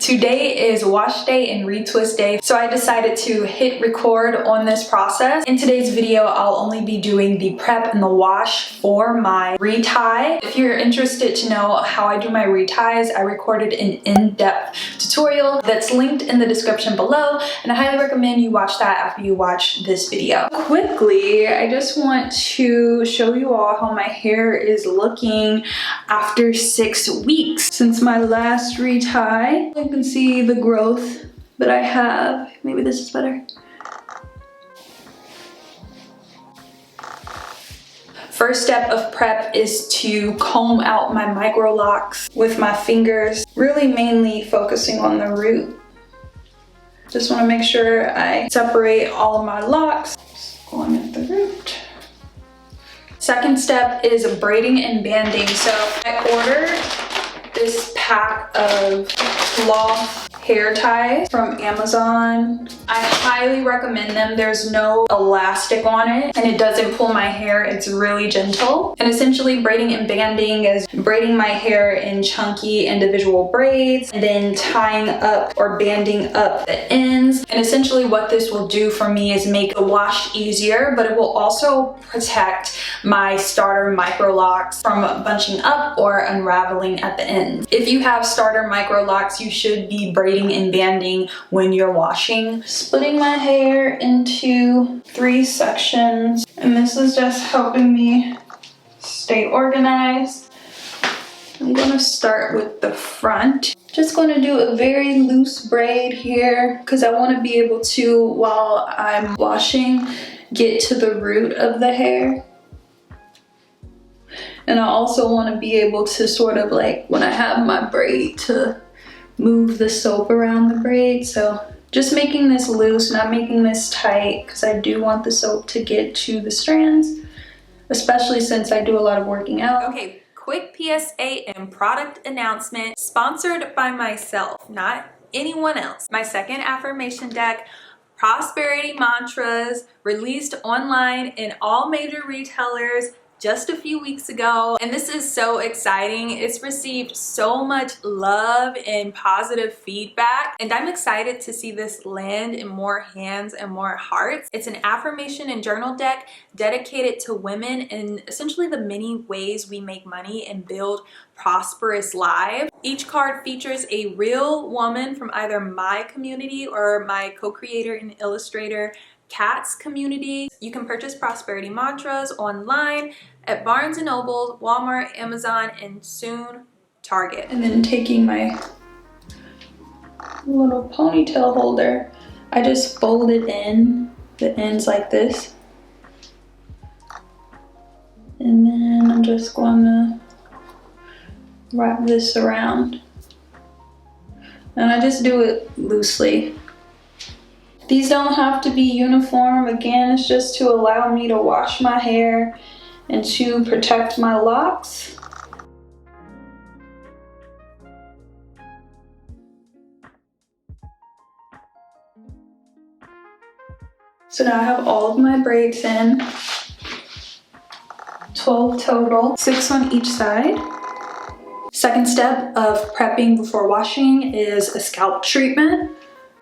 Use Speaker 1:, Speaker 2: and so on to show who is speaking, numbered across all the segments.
Speaker 1: Today is wash day and retwist day, so I decided to hit record on this process. In today's video, I'll only be doing the prep and the wash for my retie. If you're interested to know how I do my reties, I recorded an in-depth tutorial that's linked in the description below, and I highly recommend you watch that after you watch this video. Quickly, I just want to show you all how my hair is looking after 6 weeks since my last retie. You can see the growth that I have. Maybe this is better. First step of prep is to comb out my microlocs with my fingers, really mainly focusing on the root. Just want to make sure I separate all of my locks. Just going at the root. Second step is braiding and banding. So I ordered this pack of cloth hair ties from Amazon. I highly recommend them. There's no elastic on it and it doesn't pull my hair. It's really gentle. And essentially braiding and banding is braiding my hair in chunky individual braids and then tying up or banding up the ends. And essentially what this will do for me is make the wash easier, but it will also protect my starter microlocs from bunching up or unraveling at the ends. If you have starter microlocs, you should be braiding and banding when you're washing. Splitting my hair into 3 sections, and this is just helping me stay organized. I'm gonna start with the front. Just gonna do a very loose braid here because I want to be able to, while I'm washing, get to the root of the hair. And I also want to be able to sort of like, when I have my braid, to move the soap around the braid. So just making this loose, not making this tight, because I do want the soap to get to the strands, especially since I do a lot of working out. Okay, quick PSA and product announcement, sponsored by myself, not anyone else. My second affirmation deck, Prosperity Mantras, released online in all major retailers just a few weeks ago, and this is so exciting. It's received so much love and positive feedback, and I'm excited to see this land in more hands and more hearts. It's an affirmation and journal deck dedicated to women and essentially the many ways we make money and build prosperous lives. Each card features a real woman from either my community or my co-creator and illustrator Kat's community. You can purchase Prosperity Mantras online at Barnes & Noble, Walmart, Amazon, and soon Target. And then taking my little ponytail holder, I just folded in the ends like this. And then I'm just going to wrap this around. And I just do it loosely. These don't have to be uniform. Again, it's just to allow me to wash my hair and to protect my locks. So now I have all of my braids in, 12 total, 6 on each side. Second step of prepping before washing is a scalp treatment.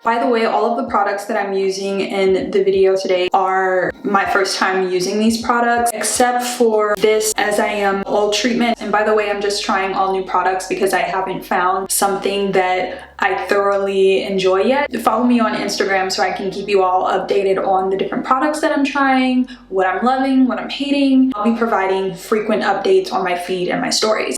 Speaker 1: By the way, all of the products that I'm using in the video today are my first time using these products, except for this As I Am oil treatment. And by the way, I'm just trying all new products because I haven't found something that I thoroughly enjoy yet. Follow me on Instagram so I can keep you all updated on the different products that I'm trying, what I'm loving, what I'm hating. I'll be providing frequent updates on my feed and my stories.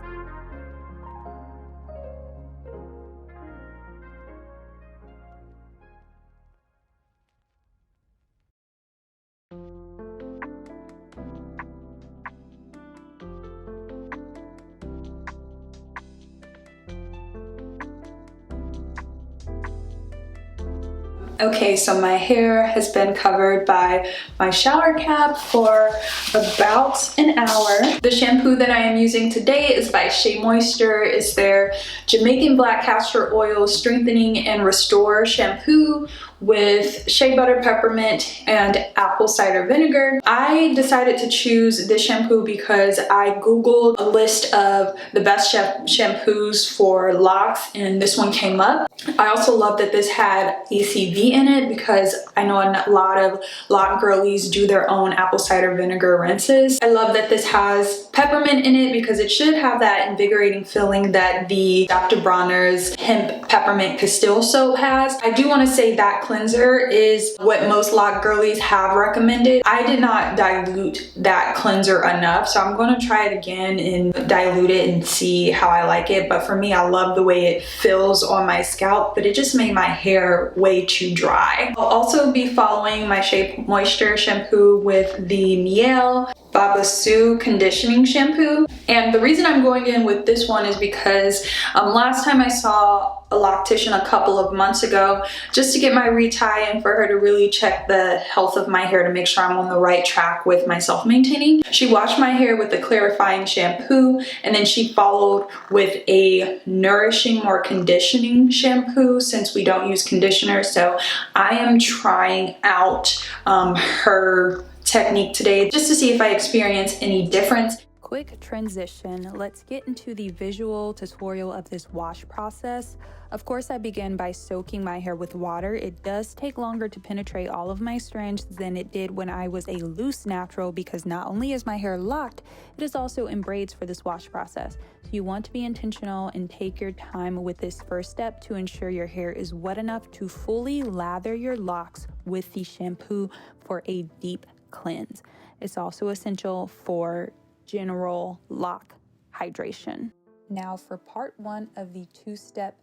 Speaker 1: Okay, so my hair has been covered by my shower cap for about an hour. The shampoo that I am using today is by Shea Moisture. It's their Jamaican Black Castor Oil Strengthening and Restore Shampoo with shea butter, peppermint, and apple cider vinegar. I decided to choose this shampoo because I googled a list of the best shampoos for locks and this one came up. I also love that this had ACV in it because I know a lot of lock girlies do their own apple cider vinegar rinses. I love that this has peppermint in it because it should have that invigorating feeling that the Dr. Bronner's Hemp Peppermint Castile soap has. I do want to say that cleanser is what most lock girlies have recommended. I did not dilute that cleanser enough, so I'm going to try it again and dilute it and see how I like it. But for me, I love the way it feels on my scalp, but it just made my hair way too dry. I'll also be following my Shea Moisture shampoo with the Miel Babassu conditioning shampoo. And the reason I'm going in with this one is because last time I saw a loctician a couple of months ago just to get my retie and for her to really check the health of my hair to make sure I'm on the right track with my self-maintaining. She washed my hair with the clarifying shampoo and then she followed with a nourishing or conditioning shampoo since we don't use conditioner. So I am trying out her technique today just to see if I experience any difference.
Speaker 2: Quick transition, let's get into the visual tutorial of this wash process. Of course, I begin by soaking my hair with water. It does take longer to penetrate all of my strands than it did when I was a loose natural because not only is my hair locked, it is also in braids for this wash process. So you want to be intentional and take your time with this first step to ensure your hair is wet enough to fully lather your locks with the shampoo for a deep cleanse. It's also essential for general lock hydration. Now for part one of the two-step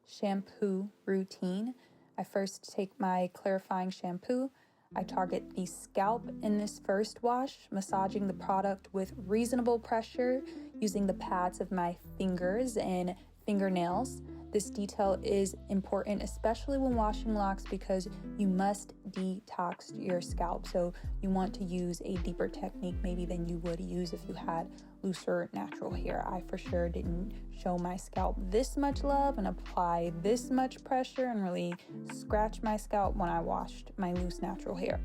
Speaker 2: shampoo routine, I first take my clarifying shampoo. I target the scalp in this first wash, massaging the product with reasonable pressure using the pads of my fingers and fingernails. This detail is important, especially when washing locks, because you must detox your scalp. So you want to use a deeper technique maybe than you would use if you had looser natural hair. I for sure didn't show my scalp this much love and apply this much pressure and really scratch my scalp when I washed my loose natural hair.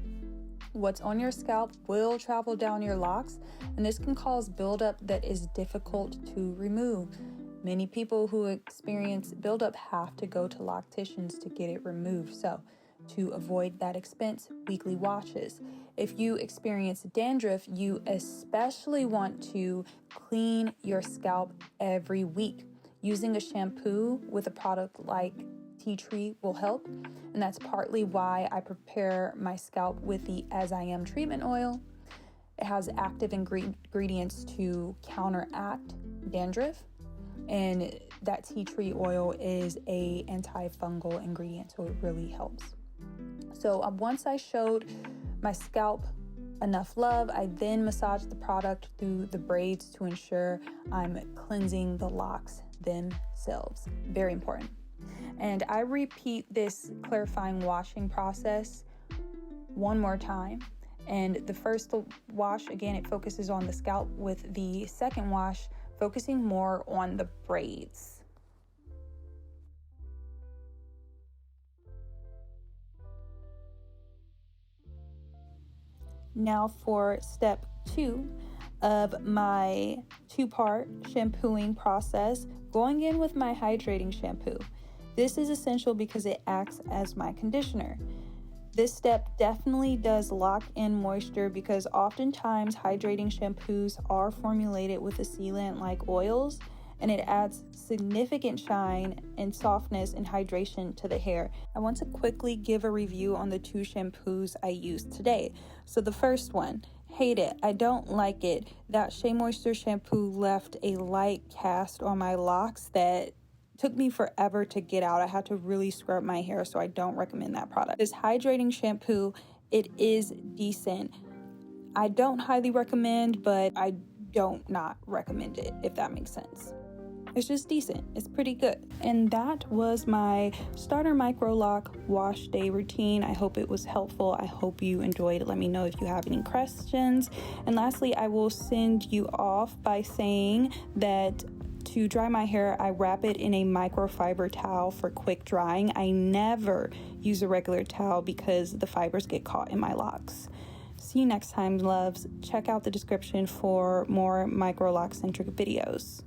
Speaker 2: What's on your scalp will travel down your locks, and this can cause buildup that is difficult to remove. Many people who experience buildup have to go to locticians to get it removed. So to avoid that expense, weekly washes. If you experience dandruff, you especially want to clean your scalp every week. Using a shampoo with a product like tea tree will help. And that's partly why I prepare my scalp with the As I Am treatment oil. It has active ingredients to counteract dandruff. And that tea tree oil is a antifungal ingredient, so it really helps. So once I showed my scalp enough love, I then massaged the product through the braids to ensure I'm cleansing the locks themselves. Very important. And I repeat this clarifying washing process one more time. And the first wash, again, it focuses on the scalp, with the second wash focusing more on the braids. Now for step 2 of my 2-part shampooing process, going in with my hydrating shampoo. This is essential because it acts as my conditioner. This step definitely does lock in moisture because oftentimes hydrating shampoos are formulated with a sealant like oils, and it adds significant shine and softness and hydration to the hair. I want to quickly give a review on the 2 shampoos I used today. So the first one, hate it. I don't like it. That Shea Moisture shampoo left a light cast on my locks that took me forever to get out. I had to really scrub my hair, so I don't recommend that product. This hydrating shampoo, it is decent. I don't highly recommend, but I don't not recommend it, if that makes sense. It's just decent. It's pretty good. And that was my starter MICROLOC wash day routine. I hope it was helpful. I hope you enjoyed it. Let me know if you have any questions. And lastly, I will send you off by saying that To dry my hair, I wrap it in a microfiber towel for quick drying. I never use a regular towel because the fibers get caught in my locks. See you next time, loves. Check out the description for more MICROLOC centric videos.